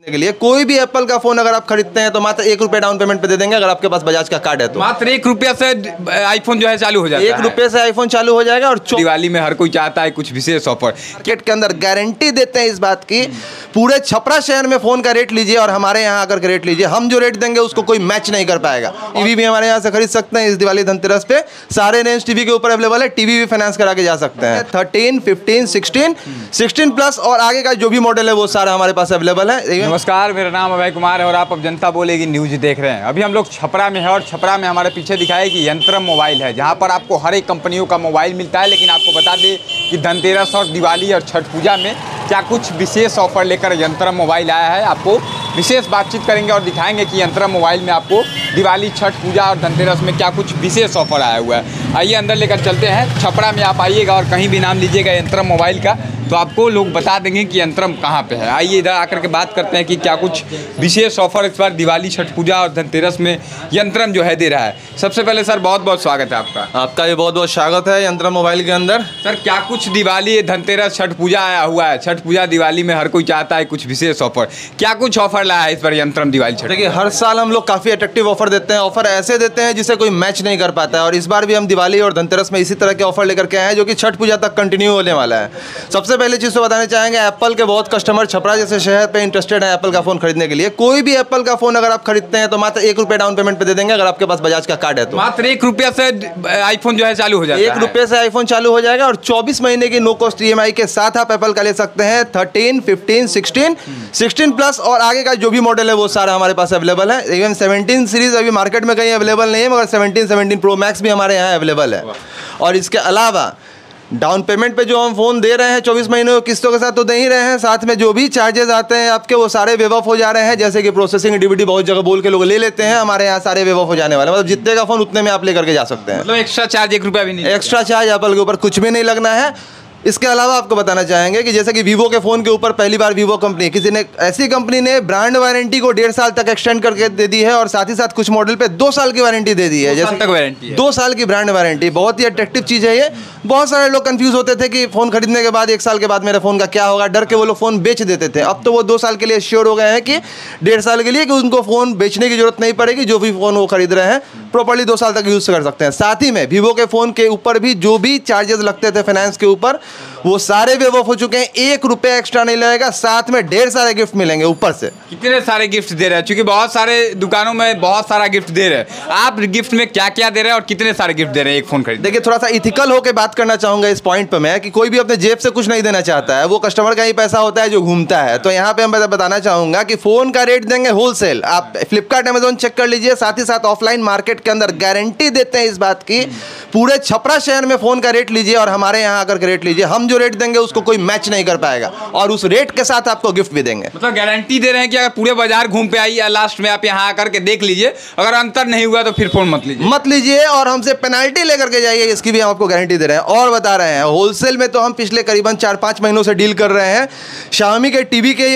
के लिए कोई भी एप्पल का फोन अगर आप खरीदते हैं तो मात्र ₹1 डाउन पेमेंट पे दे देंगे अगर आपके पास बजाज का कार्ड है तो। मात्र ₹1 से आईफोन जो है चालू हो जाता है। ₹1 से आईफोन चालू हो जाएगा। और दिवाली में हर कोई चाहता है कुछ विशेष ऑफर। मार्केट के अंदर गारंटी देते हैं इस बात की, पूरे छपरा शहर में फोन का रेट लीजिए और हमारे यहाँ आकर के रेट लीजिए, हम जो रेट देंगे उसको कोई मैच नहीं कर पाएगा। टीवी भी हमारे यहाँ से खरीद सकते हैं इस दिवाली धनतेरस पे, सारे रेंज टीवी के ऊपर अवेलेबल है। टीवी भी फाइनेंस करा के जा सकते हैं। 13, 15, 16 प्लस और आगे का जो भी मॉडल है वो सारा हमारे पास अवेलेबल है। नमस्कार, मेरा नाम अभय कुमार है और आप अब जनता बोलेगी न्यूज देख रहे हैं। अभी हम लोग छपरा में है और छपरा में हमारे पीछे दिखाया कि यंत्रम मोबाइल है, जहां पर आपको हर एक कंपनियों का मोबाइल मिलता है। लेकिन आपको बता दें कि धनतेरस और दिवाली और छठ पूजा में क्या कुछ विशेष ऑफर लेकर यंत्रम मोबाइल आया है। आपको विशेष बातचीत करेंगे और दिखाएंगे कि यंत्रम मोबाइल में आपको दिवाली, छठ पूजा और धनतेरस में क्या कुछ विशेष ऑफर आया हुआ है। आइए अंदर लेकर चलते हैं। छपरा में आप आइएगा और कहीं भी नाम लीजिएगा यंत्रम मोबाइल का तो आपको लोग बता देंगे कि यंत्रम कहाँ पे है। आइए इधर आकर के बात करते हैं कि क्या कुछ विशेष ऑफर इस बार दिवाली, छठ पूजा और धनतेरस में यंत्रम जो है दे रहा है। सबसे पहले सर बहुत बहुत स्वागत है आपका भी बहुत बहुत स्वागत है यंत्रम मोबाइल के अंदर। सर क्या कुछ दिवाली, धनतेरस, छठ पूजा आया हुआ है। छठ पूजा, दिवाली में हर कोई चाहता है कुछ विशेष ऑफर, क्या कुछ ऑफर लाया है इस बार यंत्रम दिवाली, छठ? देखिए हर साल हम लोग काफ़ी अट्रैक्टिव ऑफर देते हैं। ऑफर ऐसे देते हैं जिसे कोई मैच नहीं कर पाता है और इस बार भी हम दिवाली और धनतेरस में इसी तरह के ऑफर लेकर के आए हैं जो कि छठ पूजा तक कंटिन्यू होने वाला है। सबसे पहले चीज़ तो बताना चाहेंगे, एप्पल के बहुत कस्टमर छपरा जैसे शहर पे इंटरेस्टेड है एप्पल का फोन खरीदने के लिए। कोई भी एप्पल का फोन अगर आप खरीदते हैं तो मात्र ₹1 डाउन पेमेंट पे दे देंगे अगर आपके पास बजाज का कार्ड है तो। मात्र ₹1 से आईफोन जो है चालू हो जाता है। ₹1 से आईफोन चालू हो जाएगा और 24 महीने की नो कॉस्ट EMI के साथ आप एप्पल का ले सकते हैं। 13, 15, 16 प्लस और आगे का जो भी मॉडल है वो सारा हमारे पास अवेलेबल है। इवन 17 सीरीज अभी मार्केट में कहीं अवेलेबल नहीं है, मगर 17 प्रो मैक्स भी हमारे यहाँ अवेलेबल है। और इसके अलावा डाउन पेमेंट पे जो हम फ़ोन दे रहे हैं 24 महीनों की किस्तों के साथ तो दे ही रहे हैं, साथ में जो भी चार्जेस आते हैं आपके वो सारे वेव ऑफ हो जा रहे हैं। जैसे कि प्रोसेसिंग DVD बहुत जगह बोल के लोग ले लेते हैं, हमारे यहाँ सारे वेव ऑफ हो जाने वाले, मतलब जितने का फ़ोन उतने में आप लेकर के जा सकते हैं। मतलब एक्स्ट्रा चार्ज ₹1 भी नहीं, एक्स्ट्रा चार्ज एप्पल के ऊपर कुछ भी नहीं लगना है। इसके अलावा आपको बताना चाहेंगे कि जैसे कि वीवो के फ़ोन के ऊपर पहली बार वीवो कंपनी, किसी ने ऐसी कंपनी ने ब्रांड वारंटी को 1.5 साल तक एक्सटेंड करके दे दी है और साथ ही साथ कुछ मॉडल पे 2 साल की वारंटी दे दी है। जैसे तक वारंटी है, 2 साल की ब्रांड वारंटी, बहुत ही अट्रैक्टिव चीज़ है ये। बहुत सारे लोग कंफ्यूज होते थे कि फ़ोन खरीदने के बाद 1 साल के बाद मेरे फ़ोन का क्या होगा, डर के वो लोग फ़ोन बेच देते थे। अब तो वो 2 साल के लिए श्योर हो गए हैं कि 1.5 साल के लिए कि उनको फ़ोन बेचने की जरूरत नहीं पड़ेगी। जो भी फ़ोन वो खरीद रहे हैं प्रॉपर्ली 2 साल तक यूज़ कर सकते हैं। साथ ही में वीवो के फ़ोन के ऊपर भी जो भी चार्जेस लगते थे फाइनेंस के ऊपर वो सारे वेव ऑफ हो चुके हैं। ₹1 एक्स्ट्रा नहीं लगेगा, साथ में ढेर सारे गिफ्ट मिलेंगे ऊपर से। कितने सारे गिफ्ट दे रहे हैं, क्योंकि बहुत सारे दुकानों में बहुत सारा गिफ्ट दे रहे हैं। आप गिफ्ट में क्या क्या दे रहे हैं और कितने सारे गिफ्ट दे रहे हैं एक फ़ोन खरीद? देखिए थोड़ा सा इथिकल होकर बात करना चाहूँगा इस पॉइंट पर मैं, कि कोई भी अपने जेब से कुछ नहीं देना चाहता है, वो कस्टमर का ही पैसा होता है जो घूमता है। तो यहाँ पे हम बताना चाहूँगा कि फ़ोन का रेट देंगे होलसेल। आप फ्लिपकार्ट, अमेजोन चेक कर लीजिए। साथ ही साथ ऑफलाइन मार्केट के अंदर गारंटी देते हैं इस बात की, पूरे छपरा शहर में फ़ोन का रेट लीजिए और हमारे यहाँ आकर के रेट लीजिए, हम जो रेट देंगे उसको कोई मैच नहीं कर पाएगा और उस रेट के साथ आपको गिफ्ट भी देंगे। मतलब गारंटी दे रहे हैं कि अगर पूरे बाजार घूम पे आइए, लास्ट में आप यहाँ आकर के देख लीजिए, अगर अंतर नहीं हुआ तो फिर फोन मत लीजिए और हमसे पेनाल्टी लेकर के जाइए, इसकी भी हम आपको गारंटी दे रहे हैं। और बता रहे हैं होलसेल में तो हम पिछले करीबन 4-5 महीनों से डील कर रहे हैं। Xiaomi के टीवी के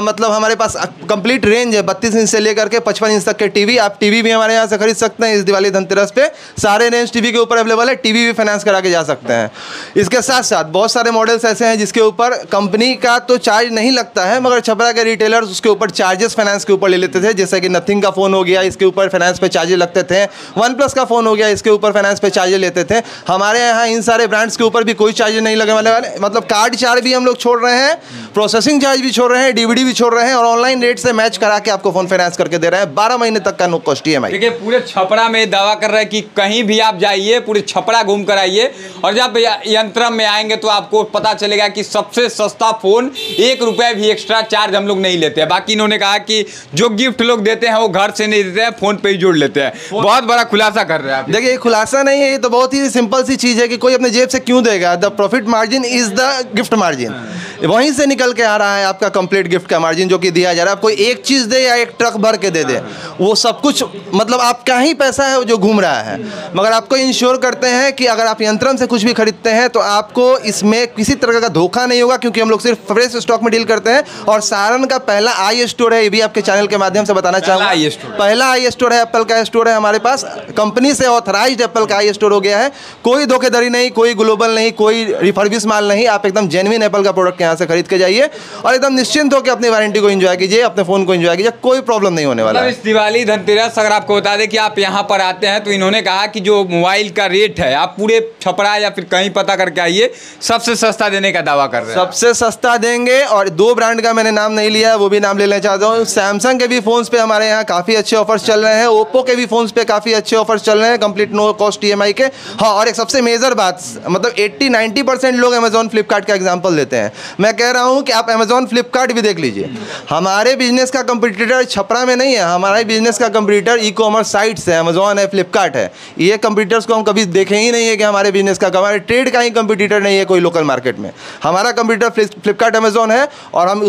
मतलब हमारे पास कंप्लीट रेंज है, 32 इंच से लेकर के 55 इंच तक के टीवी। आप टीवी भी हमारे यहाँ से खरीद सकते हैं इस दिवाली धनतेरस पे, सारे रेंज टीवी के ऊपर अवेलेबल है। टीवी भी फाइनेंस करा के जा सकते हैं। इसके साथ साथ बहुत सारे मॉडल्स ऐसे हैं जिसके ऊपर कंपनी का तो चार्ज नहीं लगता है, मगर छपरा के रिटेलर्स उसके ऊपर चार्जेस फाइनेंस के ऊपर ले लेते थे। जैसे कि नथिंग का फ़ोन हो गया, इसके ऊपर फाइनेंस पे चार्जेस लगते थे। OnePlus का फ़ोन हो गया, इसके ऊपर फाइनेंस पे चार्जेस लेते थे। हमारे यहाँ इन सारे ब्रांड्स के ऊपर भी कोई चार्जेस नहीं लगने वाले, मतलब कार्ड चार्ज भी हम लोग छोड़ रहे हैं, प्रोसेसिंग चार्ज भी छोड़ रहे हैं, DVD भी छोड़ रहे हैं और ऑनलाइन रेट से मैच करा के आपको फ़ोन फाइनेंस करके दे रहे हैं। 12 महीने तक का नो कॉस्ट EMI। देखिए पूरे छपरा में दावा कर रहे हैं कि कहीं भी आप जाइए, पूरे छपरा घूम कर आइए और जब यंत्रम में आएंगे तो आपको पता चलेगा कि सबसे सस्ता फ़ोन ₹1 भी एक्स्ट्रा चार्ज हम लोग नहीं लेते हैं। बाकी इन्होंने कहा कि जो गिफ्ट लोग देते हैं वो घर से नहीं देते हैं, फ़ोन पे ही जोड़ लेते हैं। बहुत बड़ा खुलासा कर रहे हैं आप। देखिए खुलासा नहीं है, ये तो बहुत ही सिंपल सी चीज़ है कि कोई अपने जेब से क्यों देगा। The profit margin is the gift margin, वहीं से निकल के आ रहा है आपका कंप्लीट गिफ्ट का मार्जिन जो कि दिया जा रहा है। आप कोई एक चीज़ दे या एक ट्रक भर के दे दे, वो सब कुछ मतलब आपका ही पैसा है जो घूम रहा है। मगर आपको इंश्योर करते हैं कि अगर आप यंत्रम से कुछ भी खरीदते हैं तो आपको इसमें किसी तरह का धोखा नहीं होगा, क्योंकि हम लोग सिर्फ फ्रेश स्टॉक में डील करते हैं। और सारण का पहला आई स्टोर है, ये भी आपके चैनल के माध्यम से बताना चाहूँगा। पहला आई स्टोर है, एप्पल का स्टोर है हमारे पास, कंपनी से ऑथराइज्ड एप्पल का आई स्टोर हो गया है। कोई धोखेधड़ी नहीं, कोई ग्लोबल नहीं, कोई रिफर्बिश माल नहीं, आप एकदम जेन्युइन एप्पल का प्रोडक्ट यहाँ यहाँ से खरीद के जाइए और एकदम निश्चिंत होकर अपनी वारंटी को एंजॉय कीजिए, अपने फोन को एंजॉय कीजिए, कोई प्रॉब्लम नहीं होने वाला है। इस दिवाली धनतेरस अगर आपको बता दें कि आप यहाँ पर आते हैं तो इन्होंने कहा कि जो मोबाइल का रेट है आप पूरे छपरा या फिर कहीं पता करके आइए, सबसे सस्ता देने का दावा कर रहे हैं। सबसे सस्ता देंगे, और 2 ब्रांड का मैंने नाम नहीं लिया, वो भी नाम लेना चाहता हूँ। सैमसंग के भी फोन्स पे हमारे यहाँ काफ़ी अच्छे ऑफर्स चल रहे हैं, ओप्पो के भी फोन्स पे काफ़ी अच्छे ऑफर्स चल रहे हैं, कंप्लीट नो कॉस्ट EMI के। हाँ, और एक सबसे मेजर बात, मतलब 80-90% लोग अमेजॉन फ्लिपकार्ट का एग्जाम्पल देते हैं। मैं कह रहा हूँ कि आप अमेजॉन फ्लिपकार्ट भी देख लीजिए। हमारे बिजनेस का कंपटीटर छपरा में नहीं है, हमारे बिजनेस का कंपटीटर ई-कॉमर्स साइट्स है, अमेजॉन है, फ्लिपकार्ट है। ये कंपटीटर्स को हम कभी देखे ही नहीं है कि हमारे बिजनेस का, हमारे ट्रेड का ही कंपटीटर नहीं है कोई लोकल मार्केट में। हमारा कंपटीटर फ्लिपकार्ट अमेजॉन है, और हम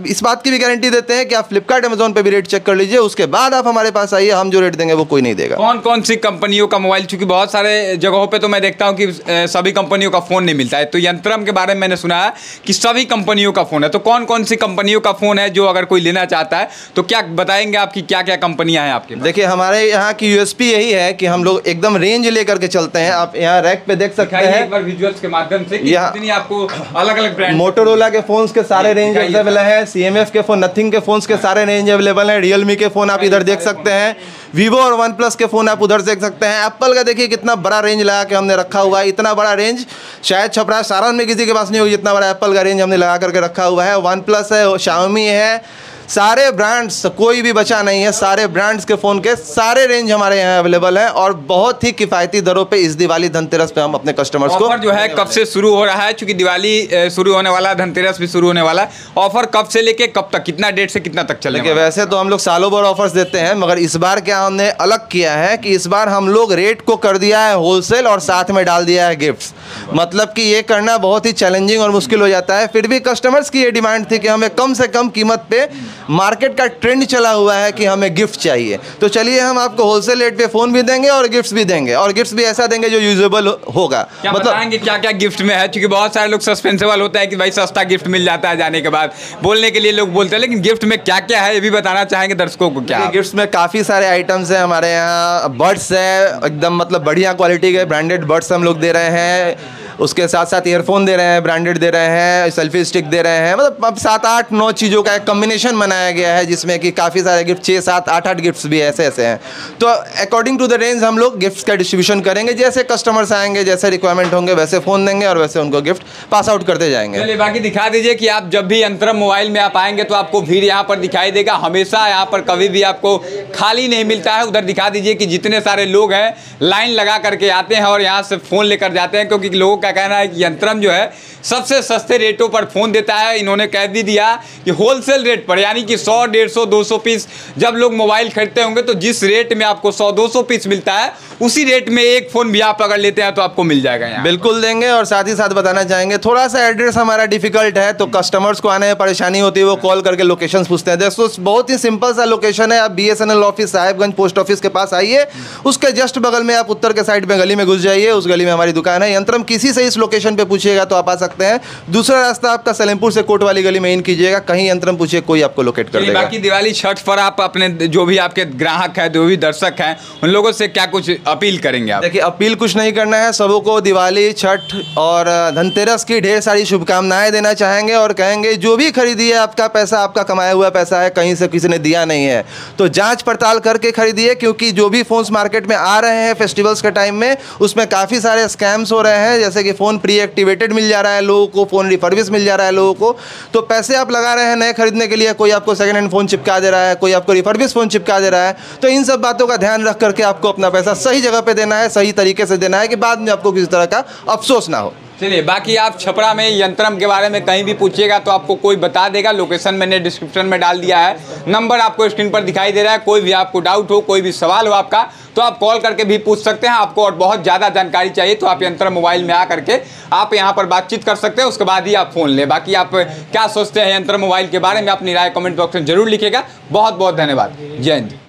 इस बात की भी गारंटी देते हैं कि आप फ्लिपकार्ट अमेजॉन पे भी रेट चेक कर लीजिए, उसके बाद आप हमारे पास आइए, हम जो रेट देंगे वो कोई नहीं देगा। कौन कौन सी कंपनियों का मोबाइल, चूंकि बहुत सारे जगहों पे तो मैं देखता हूं कि सभी कंपनियों का फोन नहीं मिलता है, तो यंत्रम के बारे में मैंने सुना है कि सभी कंपनियों का फोन है, तो कौन कौन सी कंपनियों का फोन है जो अगर कोई लेना चाहता है तो क्या बताएंगे आपकी क्या क्या कंपनियां हैं आपके? देखिए, हमारे यहाँ की USP यही है कि हम लोग एकदम रेंज लेकर के चलते हैं। आप यहाँ रैक पे देख सकते हैं एक बार विजुअल्स के माध्यम से कि कितनी आपको अलग-अलग ब्रांड, मोटोरोला के फोन्स के सारे रेंज अवेलेबल है, CMF के फोन, नथिंग के फोन्स के सारे रेंज अवेलेबल है, रियलमी के फोन आप इधर देख सकते हैं, वीवो और OnePlus के फोन आप उधर देख सकते हैं। एप्पल का देखिए कितना बड़ा रेंज लगा के हमने रखा हुआ है, इतना बड़ा रेंज शायद छपरा सारण में किसी के पास नहीं होगी, इतना बड़ा एप्पल का रेंज हमने लगा करके रखा हुआ है। OnePlus है, Xiaomi है, सारे ब्रांड्स, कोई भी बचा नहीं है, सारे ब्रांड्स के फ़ोन के सारे रेंज हमारे यहाँ अवेलेबल है, और बहुत ही किफ़ायती दरों पे इस दिवाली धनतेरस पे हम अपने कस्टमर्स को। ऑफर जो है कब से शुरू हो रहा है, क्योंकि दिवाली शुरू होने वाला है, धनतेरस भी शुरू होने वाला है, ऑफर कब से लेके कब तक, कितना डेट से कितना तक चलेगा? वैसे तो हम लोग सालों भर ऑफर्स देते हैं, मगर इस बार क्या हमने अलग किया है कि इस बार हम लोग रेट को कर दिया है होलसेल और साथ में डाल दिया है गिफ्ट्स। मतलब कि ये करना बहुत ही चैलेंजिंग और मुश्किल हो जाता है, फिर भी कस्टमर्स की ये डिमांड थी कि हमें कम से कम कीमत पे, मार्केट का ट्रेंड चला हुआ है कि हमें गिफ्ट चाहिए, तो चलिए हम आपको होलसेल रेट पे फ़ोन भी देंगे और गिफ्ट्स भी देंगे, और गिफ्ट्स भी ऐसा देंगे जो यूजेबल होगा। क्या मतलब क्या क्या गिफ्ट में है, क्योंकि बहुत सारे लोग सस्पेंसेबल होता है कि भाई सस्ता गिफ्ट मिल जाता है जाने के बाद, बोलने के लिए लोग बोलते हैं, लेकिन गिफ्ट में क्या क्या है ये भी बताना चाहेंगे दर्शकों को? क्या गिफ्ट्स में काफ़ी सारे आइटम्स हैं हमारे यहाँ। बड्स है, एकदम मतलब बढ़िया क्वालिटी के ब्रांडेड बड्स हम लोग दे रहे हैं, उसके साथ साथ ईयरफोन दे रहे हैं, ब्रांडेड दे रहे हैं, सेल्फी स्टिक दे रहे हैं, मतलब अब 7-8-9 चीज़ों का एक कम्बिनेशन बनाया गया है, जिसमें कि काफ़ी सारे गिफ्ट, 6-7-8-8 गिफ्ट्स भी ऐसे ऐसे हैं। तो अकॉर्डिंग टू द रेंज हम लोग गिफ्ट्स का डिस्ट्रीब्यूशन करेंगे, जैसे कस्टमर्स आएंगे, जैसे रिक्वायरमेंट होंगे वैसे फ़ोन देंगे और वैसे उनको गिफ्ट पास आउट करते जाएंगे। चलिए बाकी दिखा दीजिए कि आप जब भी यंत्रम मोबाइल में आप आएंगे तो आपको भीड़ यहाँ पर दिखाई देगा, हमेशा यहाँ पर कभी भी आपको खाली नहीं मिलता है। उधर दिखा दीजिए कि जितने सारे लोग हैं लाइन लगा करके आते हैं और यहाँ से फ़ोन लेकर जाते हैं, क्योंकि लोगों का कहना है कि यंत्रम जो है सबसे सस्ते रेटों पर फ़ोन देता है। इन्होंने कह भी दिया कि होलसेल रेट पर, यानी कि 100, 150, 200 पीस जब लोग मोबाइल खरीदते होंगे तो जिस रेट में आपको 100-200 पीस मिलता है, उसी रेट में एक फ़ोन भी आप अगर लेते हैं तो आपको मिल जाएगा यहाँ। बिल्कुल देंगे, और साथ ही साथ बताना चाहेंगे थोड़ा सा एड्रेस हमारा डिफिकल्ट है, तो कस्टमर्स को आने में परेशानी होती है, वो कॉल करके लोकेशन पूछते हैं। दोस्तों बहुत ही सिंपल सा लोकेशन है, आप BSNL office Sahebganj post office के पास आइए, उसके जस्ट बगल में आप उत्तर के साइड में गली में घुस जाइए, उस गली में हमारी दुकान है यंत्रम। किसी से इस लोकेशन पे पूछिएगा तो आप आ सकते हैं। दूसरा रास्ता आपका सलेमपुर से कोट वाली गली में इन कीजिएगा, कहीं यंत्रम पूछिए, कोई आपको लोकेट कर देगा। बाकी दिवाली छठ पर आप अपने जो भी आपके ग्राहक हैं, जो भी दर्शक हैं, उन लोगों से क्या कुछ अपील करेंगे आप? देखिए, अपील कुछ नहीं करना है, सबों को दिवाली, छठ और धनतेरस की ढेर सारी शुभकामनाएं देना चाहेंगे, और कहेंगे जो भी खरीदिए आपका पैसा, आपका कमाया हुआ पैसा है, कहीं से किसी ने दिया नहीं है, तो जांच पड़ताल करके खरीदिए, क्योंकि जो भी फ़ोन्स मार्केट में आ रहे हैं फेस्टिवल्स के टाइम में, उसमें काफ़ी सारे स्कैम्स हो रहे हैं, जैसे कि फ़ोन प्री एक्टिवेटेड मिल जा रहा है लोगों को, फ़ोन रिफर्बिश मिल जा रहा है लोगों को, तो पैसे आप लगा रहे हैं नए खरीदने के लिए, कोई आपको सेकंड हैंड फ़ोन चिपका दे रहा है, कोई आपको रिफर्बिश फ़ोन चिपका दे रहा है, तो इन सब बातों का ध्यान रख करके आपको अपना पैसा सही जगह पे देना है, सही तरीके से देना है, कि बाद में आपको किसी तरह का अफसोस ना हो। चलिए बाकी आप छपरा में यंत्रम के बारे में कहीं भी पूछिएगा तो आपको कोई बता देगा। लोकेशन मैंने डिस्क्रिप्शन में डाल दिया है, नंबर आपको स्क्रीन पर दिखाई दे रहा है। कोई भी आपको डाउट हो, कोई भी सवाल हो आपका, तो आप कॉल करके भी पूछ सकते हैं। आपको और बहुत ज़्यादा जानकारी चाहिए तो आप यंत्रम मोबाइल में आ करके आप यहाँ पर बातचीत कर सकते हैं, उसके बाद ही आप फ़ोन लें। बाकी आप क्या सोचते हैं यंत्रम मोबाइल के बारे में, अपनी राय कमेंट बॉक्स में जरूर लिखिएगा। बहुत बहुत धन्यवाद। जय हिंद।